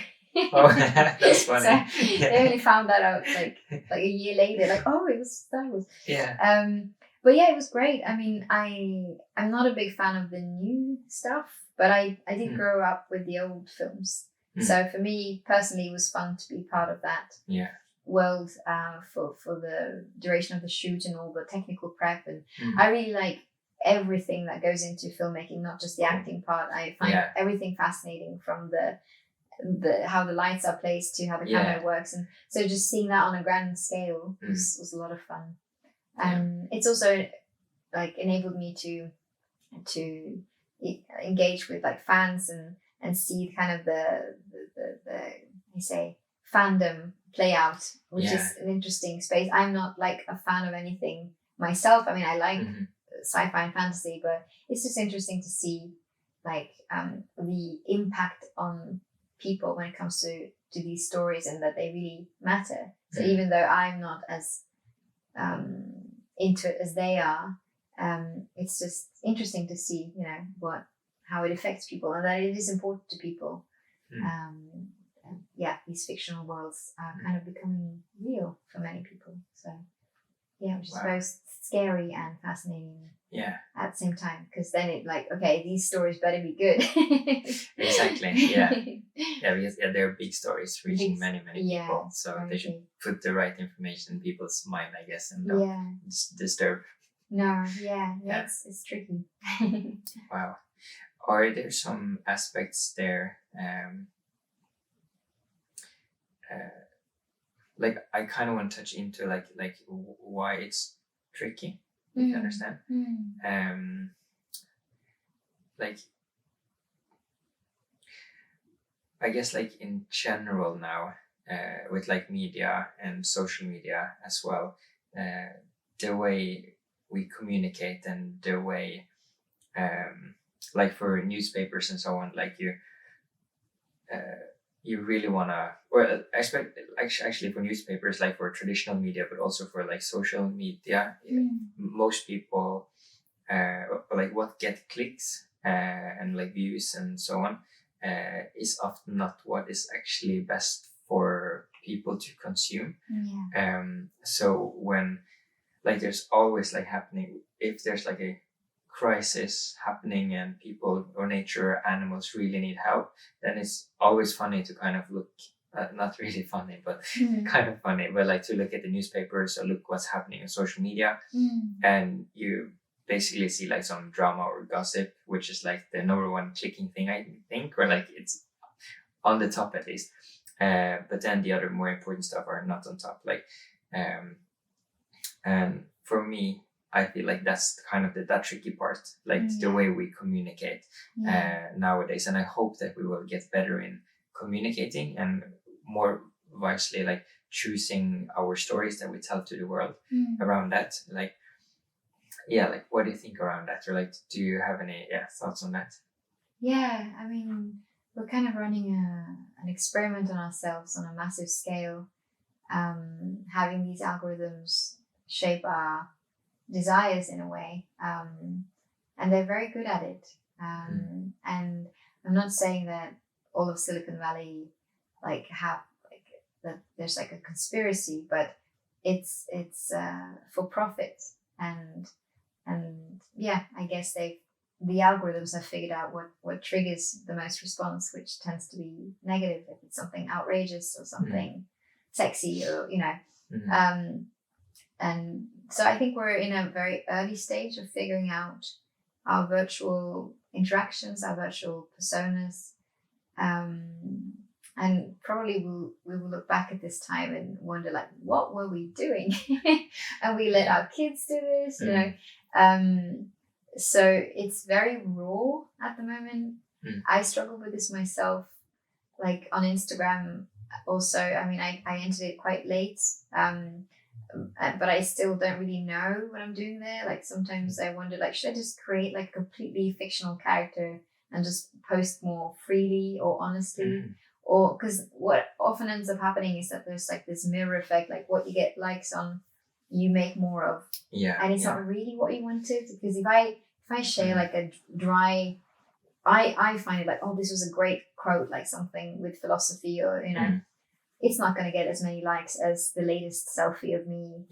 [SPEAKER 1] Oh, that's funny.
[SPEAKER 2] So they only found that out like a year later. Like, oh, it was Star Wars.
[SPEAKER 1] Yeah.
[SPEAKER 2] But yeah, it was great. I mean, I'm not a big fan of the new stuff, but I did grow up with the old films. So for me personally, it was fun to be part of that.
[SPEAKER 1] Yeah.
[SPEAKER 2] World for the duration of the shoot and all the technical prep, and I really like everything that goes into filmmaking, not just the acting part. I find everything fascinating, from the how the lights are placed to how the camera works, and so just seeing that on a grand scale was a lot of fun. And it's also like enabled me to engage with like fans and see kind of the you say fandom play out, which is an interesting space. I'm not like a fan of anything myself. I mean, I like sci-fi and fantasy, but it's just interesting to see like the impact on people when it comes to these stories, and that they really matter. So even though I'm not as into it as they are, it's just interesting to see, how it affects people, and that it is important to people. These fictional worlds are kind of becoming real for many people. So, which is both scary and fascinating.
[SPEAKER 1] Yeah. At
[SPEAKER 2] the same time, because then it like, okay, these stories better be good.
[SPEAKER 1] Exactly. Yeah. Because they're big stories reaching many people, so they should put the right information in people's mind, I guess, and don't disturb.
[SPEAKER 2] No. It's tricky.
[SPEAKER 1] Wow. Are there some aspects there? Like I kind of want to touch into like why it's tricky. You understand? Like I guess like in general now, with like media and social media as well, the way we communicate and the way, like for newspapers and so on, like you really wanna, or I expect actually for newspapers, like for traditional media, but also for like social media, most people, like what get clicks and like views and so on, is often not what is actually best for people to consume.
[SPEAKER 2] Yeah.
[SPEAKER 1] So when like there's always like happening, if there's like a crisis happening and people or nature or animals really need help, then it's always funny to kind of look, not really funny, but kind of funny, but like to look at the newspapers or look what's happening on social media, and you basically see like some drama or gossip, which is like the number one clicking thing, I think, or like it's on the top at least. But then the other more important stuff are not on top. Like, and for me, I feel like that's kind of that tricky part, like the way we communicate nowadays. And I hope that we will get better in communicating and more wisely, like choosing our stories that we tell to the world around that. Like, like what do you think around that? Or like, do you have any thoughts on that?
[SPEAKER 2] Yeah, I mean, we're kind of running an experiment on ourselves on a massive scale, having these algorithms shape our desires in a way, and they're very good at it. And I'm not saying that all of Silicon Valley like have like that there's like a conspiracy, but it's for profit, and I guess the algorithms have figured out what triggers the most response, which tends to be negative if it's something outrageous or something sexy, or and so I think we're in a very early stage of figuring out our virtual interactions, our virtual personas, and probably we will look back at this time and wonder like, what were we doing? And we let our kids do this, you know. So it's very raw at the moment. I struggle with this myself, like on Instagram also. I mean, I entered it quite late, but I still don't really know what I'm doing there. Like sometimes I wonder, like, should I just create like a completely fictional character and just post more freely or honestly? Or because what often ends up happening is that there's like this mirror effect, like what you get likes on, you make more of. And it's not really what you wanted, because if I share like a dry, I find it like, oh, this was a great quote, like something with philosophy, or you know, it's not going to get as many likes as the latest selfie of me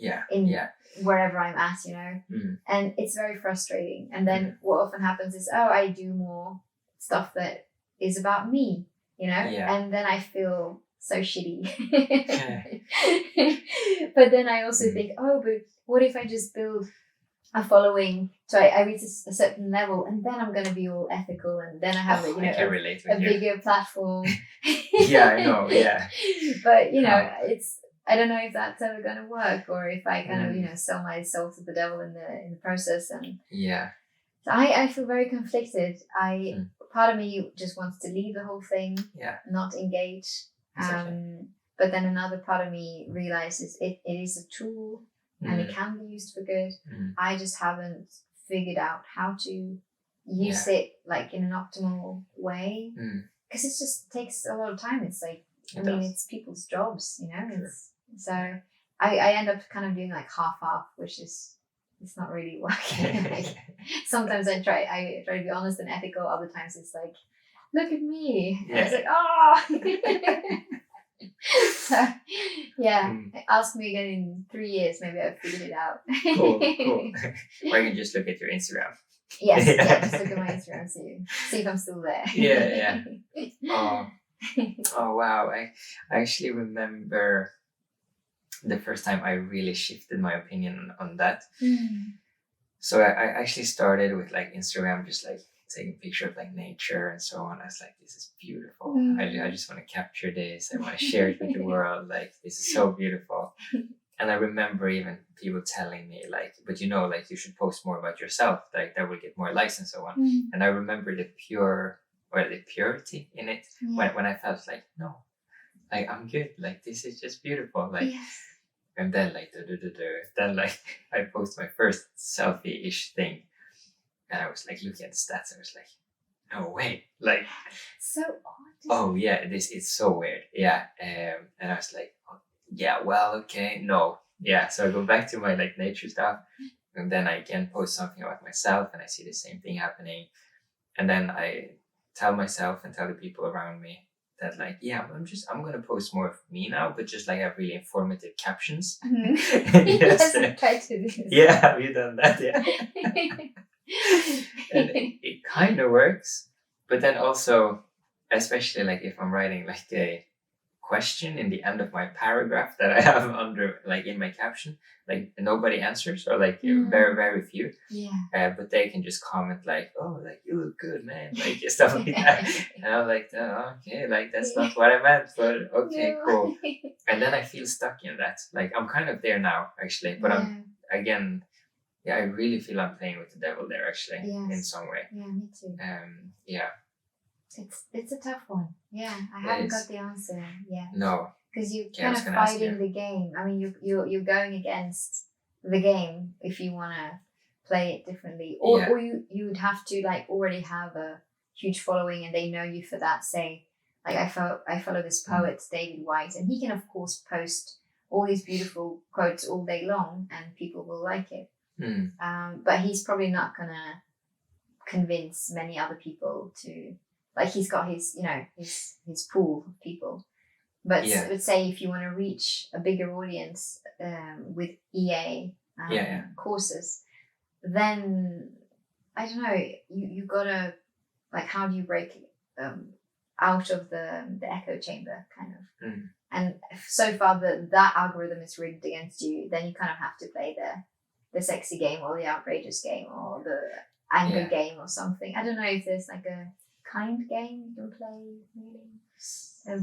[SPEAKER 2] wherever I'm at, you know. And it's very frustrating. And then what often happens is, oh, I do more stuff that is about me, you know, and then I feel so shitty. But then I also think, oh, but what if I just build a following, so I reach a certain level, and then I'm going to be all ethical, and then I have a bigger platform.
[SPEAKER 1] I know.
[SPEAKER 2] But you know, it's, I don't know if that's ever going to work, or if I kind of, you know, sell my soul to the devil in the process. And so I feel very conflicted. Part of me just wants to leave the whole thing, not engage.
[SPEAKER 1] Exactly.
[SPEAKER 2] But then another part of me realizes it is a tool, and it can be used for good. I just haven't figured out how to use it like in an optimal way, because it just takes a lot of time. It's like, it's people's jobs, you know. So I end up kind of doing like half, which is, it's not really working. Like, sometimes I try to be honest and ethical. Other times it's like, look at me. And it's like, oh. So ask me again in 3 years, maybe I've figured it out.
[SPEAKER 1] Cool. Or you can just look at your Instagram.
[SPEAKER 2] Yes, just look at my Instagram, see if I'm still there.
[SPEAKER 1] Oh wow, I actually remember the first time I really shifted my opinion on that. So I actually started with like Instagram, just like taking a picture of like nature and so on. I was like, this is beautiful. I just want to capture this. I want to share it with the world. Like, this is so beautiful. And I remember even people telling me like, but you know, like you should post more about yourself. Like that will get more likes and so on. And I remember the purity in it when I felt like, no, like I'm good. Like this is just beautiful. Like, and then like, then like I post my first selfie-ish thing. And I was like looking at the stats. I was like, no way. Like,
[SPEAKER 2] so odd.
[SPEAKER 1] Oh yeah, this is so weird. And I was like, well, okay, no. So I go back to my like nature stuff, and then I again post something about myself, and I see the same thing happening. And then I tell myself and tell the people around me, that like, I'm gonna post more of me now, but just like have really informative captions.
[SPEAKER 2] Yes, I tried to do this.
[SPEAKER 1] Yeah, have you done that? Yeah. And it kind of works, but then also, especially like if I'm writing like a question in the end of my paragraph that I have under like in my caption, like nobody answers, or like very, very few.
[SPEAKER 2] Yeah.
[SPEAKER 1] But they can just comment like, oh, like you look good, man, like stuff like that. And I'm like, oh, okay, like that's not what I meant, but okay, cool. And then I feel stuck in that. Like I'm kind of there now, actually, but I'm again, I really feel I'm playing with the devil there, actually, in some way.
[SPEAKER 2] Yeah, me too.
[SPEAKER 1] Yeah.
[SPEAKER 2] It's a tough one. Yeah, I haven't got the answer yet.
[SPEAKER 1] No.
[SPEAKER 2] Because you're kind of fighting the game. I mean, you're going against the game if you want to play it differently, or you'd have to like already have a huge following and they know you for that. Say, like I follow this poet David White, and he can of course post all these beautiful quotes all day long, and people will like it. But he's probably not gonna convince many other people to. Like he's got his his pool of people, but let's say if you want to reach a bigger audience with EA courses, then I don't know. You gotta like, how do you break out of the echo chamber kind of? And so far that algorithm is rigged against you, then you kind of have to play the sexy game or the outrageous game or the anger game or something. I don't know if there's like a kind game you can play really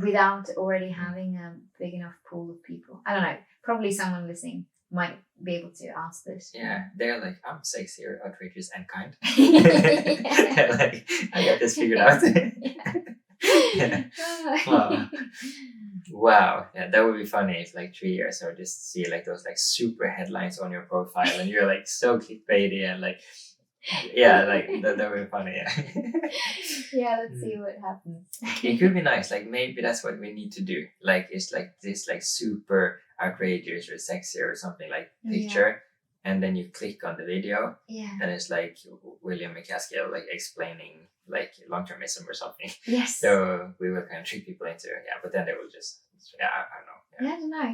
[SPEAKER 2] without already having a big enough pool of people. I don't know. Probably someone listening might be able to answer this.
[SPEAKER 1] Yeah, they're like, I'm sexy or outrageous and kind. Like, I got this figured out. Wow, yeah, that would be funny if like 3 years or just see like those like super headlines on your profile and you're like so clickbaity and like. Yeah, like that would be funny.
[SPEAKER 2] Yeah, let's see what happens.
[SPEAKER 1] It could be nice. Like maybe that's what we need to do. Like it's like this like super outrageous or sexy or something like picture, and then you click on the video, and it's like William McCaskill like explaining like long-termism or something.
[SPEAKER 2] Yes.
[SPEAKER 1] So we will kind of trick people into but then they will just I don't know.
[SPEAKER 2] I don't know.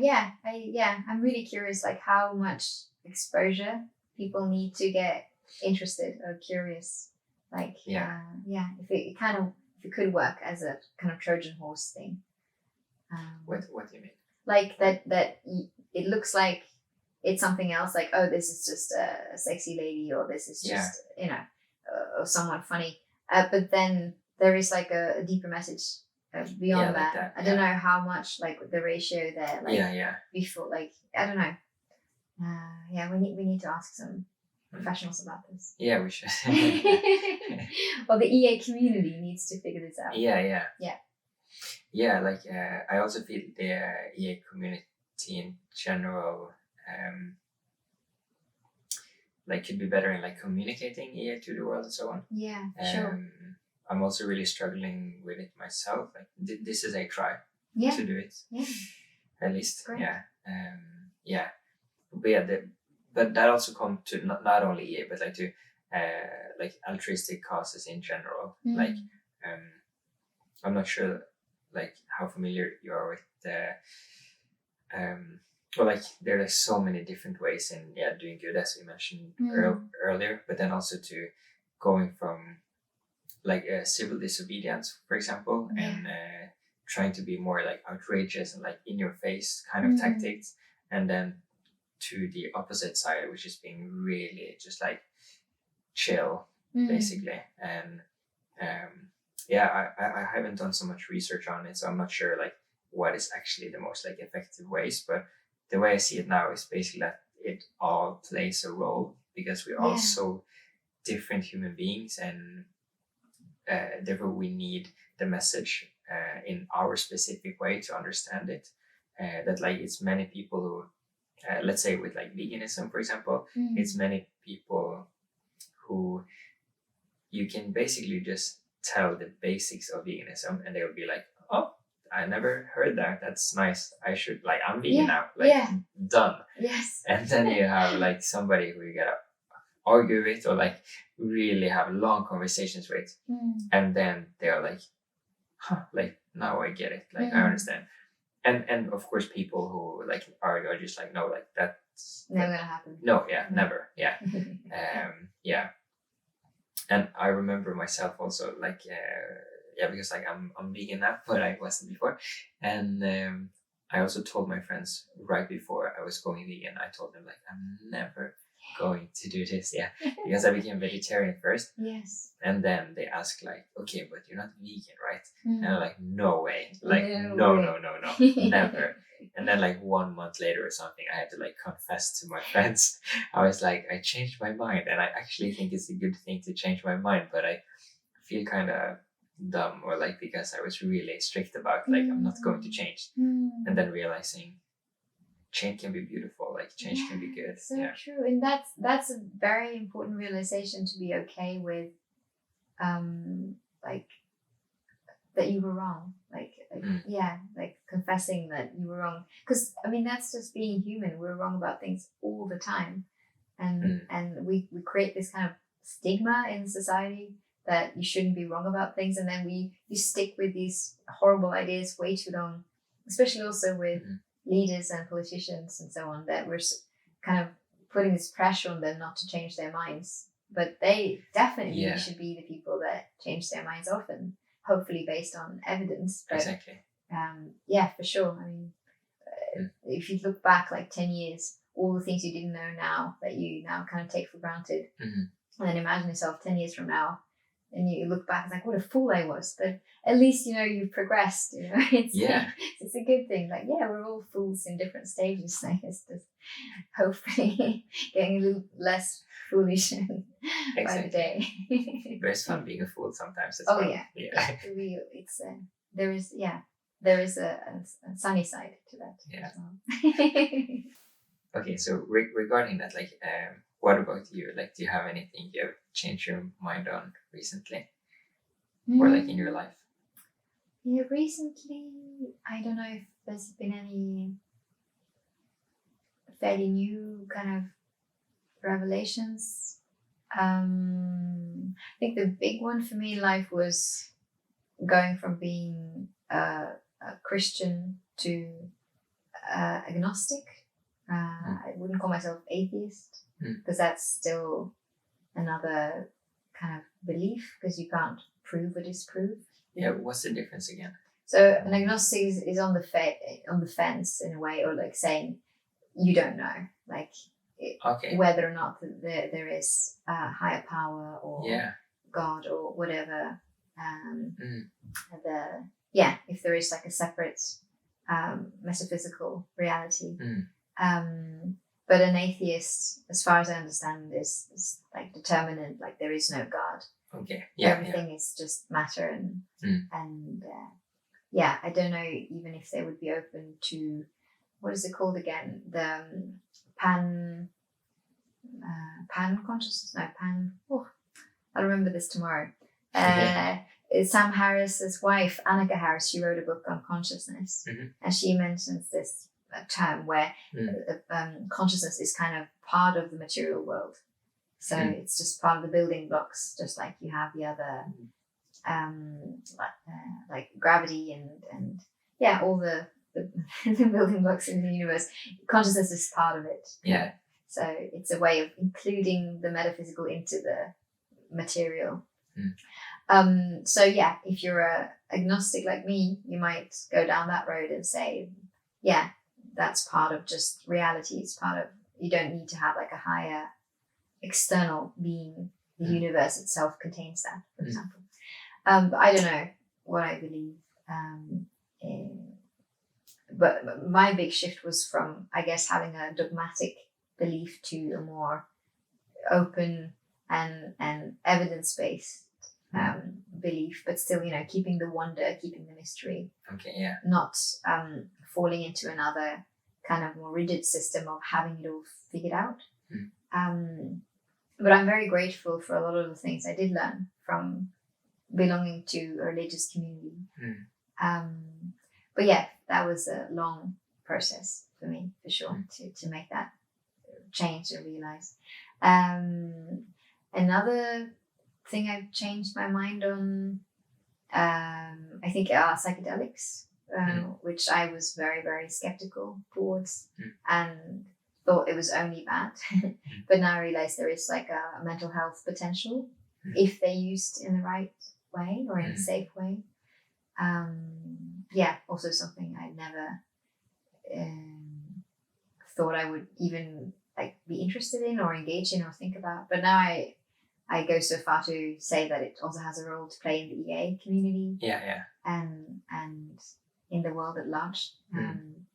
[SPEAKER 2] I'm really curious like how much exposure people need to get interested or curious, like if it could work as a kind of Trojan horse thing.
[SPEAKER 1] What do you mean?
[SPEAKER 2] Like that it looks like it's something else, like, oh, this is just a sexy lady, or this is just or someone funny, but then there is like a deeper message beyond that. Like that. I don't know how much like the ratio there, like before, like I don't know. We need to ask some professionals about this.
[SPEAKER 1] Yeah, we should.
[SPEAKER 2] Well, the EA community needs to figure this out.
[SPEAKER 1] Yeah, like I also feel the EA community in general like could be better in like communicating EA to the world and so on.
[SPEAKER 2] Yeah, sure.
[SPEAKER 1] I'm also really struggling with it myself. Like this is a try to do it. Yeah. At least. Great. Yeah. But that also comes to not only EA, but like to like altruistic causes in general. Like I'm not sure like how familiar you are with well, like there are like so many different ways in doing good, as we mentioned earlier, but then also to going from like civil disobedience, for example, and trying to be more like outrageous and like in your face kind of tactics, and then to the opposite side, which is being really just like chill, basically. And I haven't done so much research on it, so I'm not sure like what is actually the most like effective ways, but the way I see it now is basically that it all plays a role, because we're all so different human beings, and therefore we need the message in our specific way to understand it. That like it's many people who let's say with like veganism, for example, it's many people who you can basically just tell the basics of veganism and they'll be like, oh, I never heard that. That's nice. I should like, I'm vegan now. Like done.
[SPEAKER 2] Yes.
[SPEAKER 1] And then you have like somebody who you gotta argue with or like really have long conversations with. And then they're like, like now I get it. Like I understand. And of course people who like are just like, no, like that's
[SPEAKER 2] never gonna happen.
[SPEAKER 1] No, yeah, never. Yeah. Yeah. And I remember myself also like because like I'm vegan now, but I wasn't before. And I also told my friends right before I was going vegan, I told them like I'm never going to do this, because I became vegetarian first.
[SPEAKER 2] Yes.
[SPEAKER 1] And then they asked like, okay, but you're not vegan, right? And I'm like, no way, like
[SPEAKER 2] No
[SPEAKER 1] never. And then like 1 month later or something, I had to like confess to my friends. I was like, I changed my mind, and I actually think it's a good thing to change my mind, but I feel kind of dumb, or like because I was really strict about like I'm not going to change, and then realizing change can be beautiful, like change can be good.
[SPEAKER 2] So true. And that's a very important realization, to be okay with like that you were wrong, like like confessing that you were wrong, because I mean that's just being human. We're wrong about things all the time, and we create this kind of stigma in society that you shouldn't be wrong about things, and then you stick with these horrible ideas way too long, especially also with leaders and politicians and so on, that we're kind of putting this pressure on them not to change their minds, but they definitely should be the people that change their minds often, hopefully based on evidence. But,
[SPEAKER 1] exactly.
[SPEAKER 2] For sure. I mean, if you look back like 10 years, all the things you didn't know now that you now kind of take for granted, and then imagine yourself 10 years from now, and you look back and like, what a fool I was. But at least, you've progressed, it's a good thing. Like, we're all fools in different stages. Like, it's just hopefully getting a little less foolish by the day.
[SPEAKER 1] But it's fun being a fool sometimes as
[SPEAKER 2] well. It's there is a sunny side to that as well.
[SPEAKER 1] Okay, so regarding that, like, what about you? Like, do you have anything you've changed your mind on recently, or like in your life?
[SPEAKER 2] Yeah, recently, I don't know if there's been any fairly new kind of revelations. I think the big one for me in life was going from being a Christian to agnostic. I wouldn't call myself atheist, because that's still another kind of belief, because you can't prove or disprove.
[SPEAKER 1] Yeah, what's the difference again?
[SPEAKER 2] So an agnostic is on the fence in a way, or like saying you don't know, like whether or not there is a higher power or God or whatever. If there is like a separate metaphysical reality. But an atheist, as far as I understand, is like determinate, like there is no God.
[SPEAKER 1] Okay.
[SPEAKER 2] Everything is just matter, and I don't know even if they would be open to, what is it called again? The pan consciousness? No, pan. Oh, I'll remember this tomorrow. Sam Harris's wife, Annika Harris, she wrote a book on consciousness, and she mentions this term where consciousness is kind of part of the material world. So it's just part of the building blocks, just like you have the other, like gravity and all the building blocks in the universe. Consciousness is part of it.
[SPEAKER 1] Yeah.
[SPEAKER 2] So it's a way of including the metaphysical into the material. If you're a agnostic like me, you might go down that road and say, that's part of just reality. It's part of, you don't need to have like a higher external being. The universe itself contains that, for example. But I don't know what I believe. But my big shift was from, I guess, having a dogmatic belief to a more open and evidence-based belief, but still, keeping the wonder, keeping the mystery.
[SPEAKER 1] Okay, yeah.
[SPEAKER 2] Not falling into another kind of more rigid system of having it all figured out. But I'm very grateful for a lot of the things I did learn from belonging to a religious community. But that was a long process for me, for sure, to make that change and realize. Another thing I've changed my mind on, I think psychedelics, which I was very, very skeptical towards and thought it was only bad. But now I realize there is like a mental health potential if they're used in the right way or in a safe way. Also something I never thought I would even like be interested in or engage in or think about. But now I go so far to say that it also has a role to play in the EA community. And in the world at large. And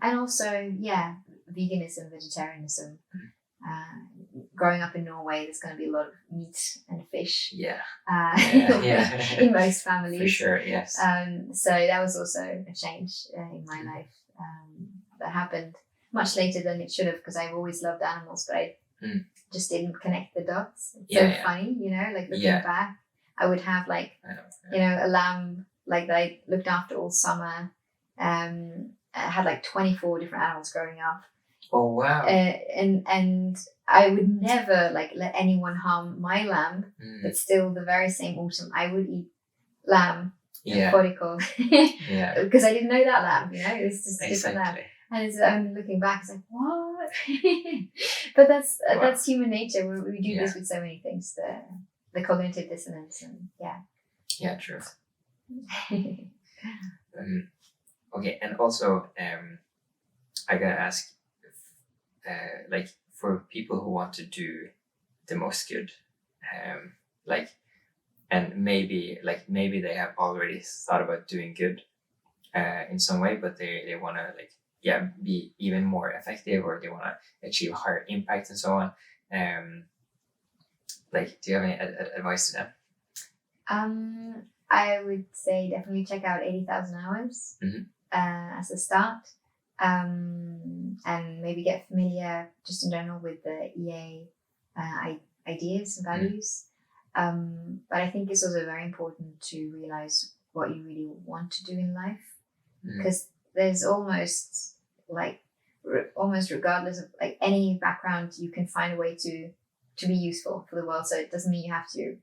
[SPEAKER 2] also, veganism, vegetarianism. Growing up in Norway, there's going to be a lot of meat and fish. In most families.
[SPEAKER 1] For sure, yes.
[SPEAKER 2] So that was also a change in my life that happened much later than it should have, because I've always loved animals, but I just didn't connect the dots. It's so funny, like looking back, I would have like, a lamb like that I looked after all summer. I had like 24 different animals growing up.
[SPEAKER 1] Oh wow!
[SPEAKER 2] And I would never like let anyone harm my lamb, but still the very same autumn I would eat lamb methodical because I didn't know that lamb. It was just a different lamb. And it's only looking back, it's like what? But that's human nature. We do this with so many things. The cognitive dissonance and
[SPEAKER 1] true. Okay, and also I gotta ask. Like for people who want to do the most good, and maybe they have already thought about doing good in some way, but they want to be even more effective, or they want to achieve higher impact and so on. Do you have any advice to them?
[SPEAKER 2] I would say definitely check out 80,000 Hours as a start. And maybe get familiar just in general with the EA ideas and values. But I think it's also very important to realize what you really want to do in life, because there's almost regardless of like any background, you can find a way to be useful for the world. So it doesn't mean you have to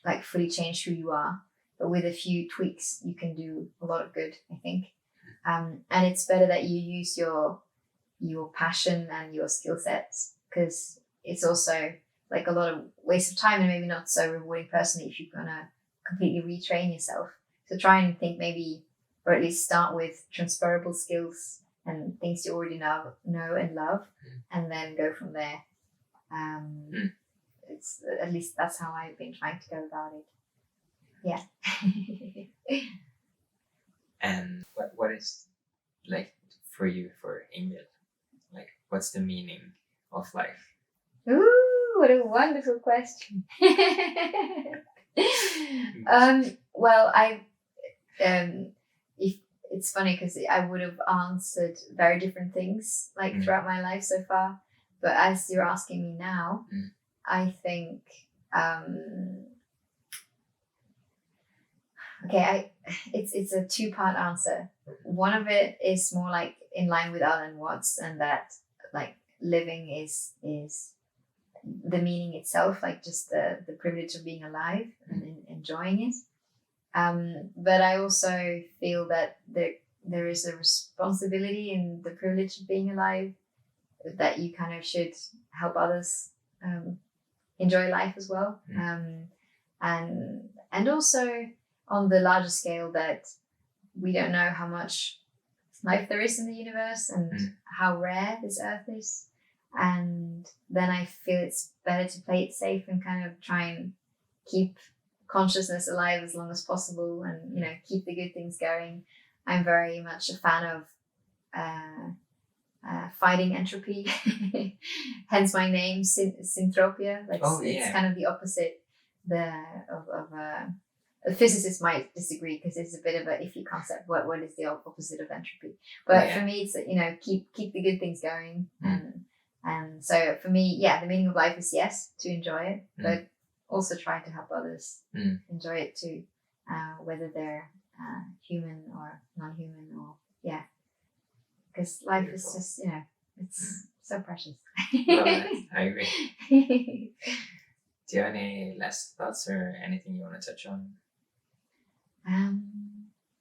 [SPEAKER 2] like fully change who you are, but with a few tweaks, you can do a lot of good, I think. And it's better that you use your passion and your skill sets, because it's also like a lot of waste of time and maybe not so rewarding personally if you're gonna completely retrain yourself. So try and think maybe, or at least start with transferable skills and things you already know and love, and then go from there. It's at least that's how I've been trying to go about it. Yeah.
[SPEAKER 1] And what is like for you, for Ingvild? Like, what's the meaning of life?
[SPEAKER 2] Ooh, what a wonderful question. Well, if it's funny because I would have answered very different things like throughout my life so far, but as you're asking me now, I think it's a two-part answer. One of it is more like in line with Alan Watts, and that like living is the meaning itself, like just the privilege of being alive and enjoying it. But I also feel that there is a responsibility in the privilege of being alive, that you kind of should help others enjoy life as well. And also on the larger scale, that we don't know how much life there is in the universe and how rare this earth is. And then I feel it's better to play it safe and kind of try and keep consciousness alive as long as possible, and keep the good things going. I'm very much a fan of fighting entropy, hence my name, Syntropia. It's kind of the opposite of physicists might disagree because it's a bit of an iffy concept. What is the opposite of entropy? But for me, it's keep the good things going, and so for me, the meaning of life is yes, to enjoy it, but also try to help others enjoy it too, whether they're human or non-human, or because life is just it's so precious.
[SPEAKER 1] Love it. I agree. Do you have any last thoughts or anything you want to touch on?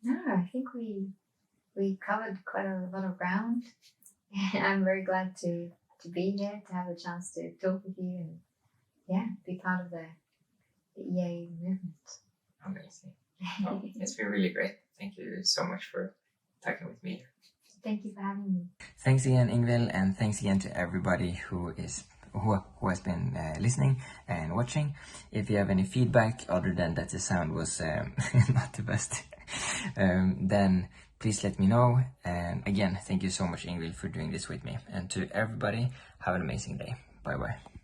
[SPEAKER 2] No, I think we covered quite a lot of ground. I'm very glad to be here, to have a chance to talk with you, and be part of the EA movement.
[SPEAKER 1] Amazing. Oh, it's been really great. Thank you so much for talking with me.
[SPEAKER 2] Thank you for having me.
[SPEAKER 1] Thanks again, Ingvild, and thanks again to everybody who has been listening and watching. If you have any feedback other than that the sound was not the best, then please let me know. And again, thank you so much, Ingvild, for doing this with me. And to everybody, have an amazing day. Bye bye.